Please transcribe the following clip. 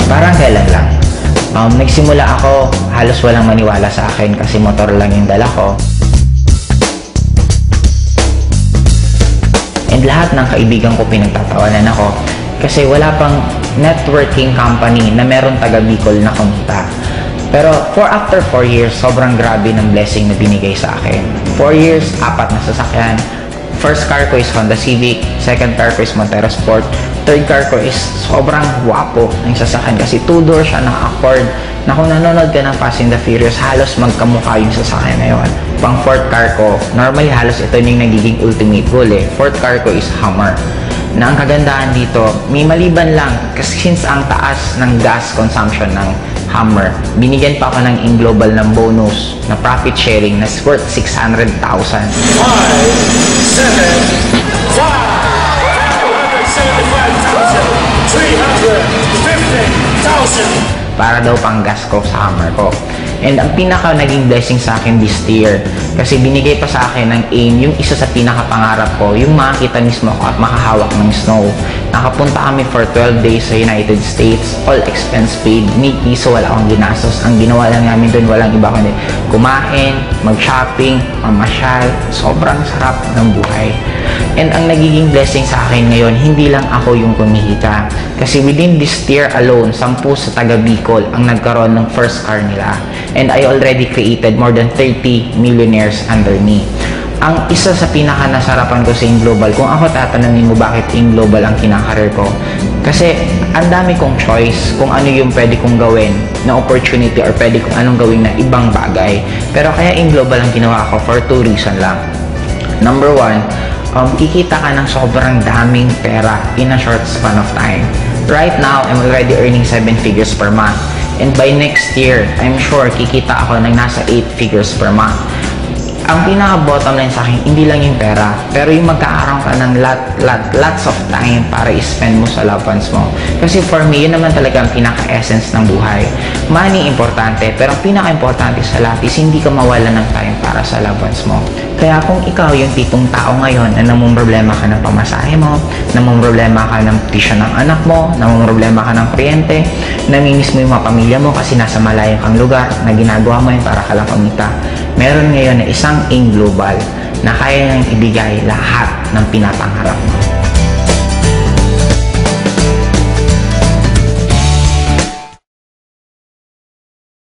Parang kailan lang. Nagsimula ako, halos walang maniwala sa akin kasi motor lang yung dala ko. And lahat ng kaibigan ko pinagtatawanan ako kasi wala pang networking company na meron taga Bicol na kumita. Pero after 4 years, sobrang grabe ng blessing na binigay sa akin. 4 years, 4 na sasakyan. First car ko is Honda Civic, second car ko is Montero Sport, third car ko is sobrang guwapo ng sasakyan kasi 2-door siya, naka-accord, na kung nanonood ka ng Fast and the Furious, halos magkamukha yung sasakyan na yun. Pang fourth car ko, normally halos ito yung nagiging ultimate goal eh. Fourth car ko is Hummer. Na ang kagandahan dito, may maliban lang kasi since ang taas ng gas consumption ng Hummer, binigyan pa ako ng in-global ng bonus na profit sharing na worth 600,000. 5, 7, 5, 350,000 para daw pang gas ko sa Hummer ko. And ang pinaka naging blessing sa akin this year, kasi binigay pa sa akin ng AIM, yung isa sa pinaka-pangarap ko, yung makakita mismo ako at makahawak ng snow. Nakapunta kami for 12 days sa United States, all expense paid, ni piso, wala akong ginastos. Ang ginawa lang namin doon, walang iba kundi kumain, mag-shopping, mamasyal, sobrang sarap ng buhay. And ang nagiging blessing sa akin ngayon, hindi lang ako yung kumihita. Kasi within this year alone, 10 sa taga Bicol ang nagkaroon ng first car nila. And I already created more than 30 millionaires under me. Ang isa sa pinaka-nasarapan ko sa AIM Global, kung ako tatanungin mo bakit AIM Global ang kinakareer ko, kasi ang dami kong choice kung ano yung pwede kong gawin na opportunity or pwede kong anong gawin na ibang bagay. Pero kaya AIM Global ang ginawa ko for 2 reasons lang. Number 1, kikita ka ng sobrang daming pera in a short span of time. Right now, I'm already earning 7 figures per month. And by next year, I'm sure kikita ako ng nasa 8 figures per month. Ang pinaka-bottom line sa akin, hindi lang yung pera, pero yung magkakaroon ka ng lots of time para i-spend mo sa loved ones mo. Kasi for me, yun naman talaga ang pinaka-essence ng buhay. Money, importante, pero ang pinaka-importante sa lahat is hindi ka mawala ng time para sa loved ones mo. Kaya kung ikaw yung tipong tao ngayon na namumroblema ka ng pamasahe mo, namumroblema ka ng tuition ng anak mo, namumroblema ka ng kuryente, namimiss mo yung mga pamilya mo kasi nasa malayong kang lugar na ginagawa mo yun para ka lang kumita, meron ngayon na isang AIM Global na kaya nang ibigay lahat ng pinapangarap mo.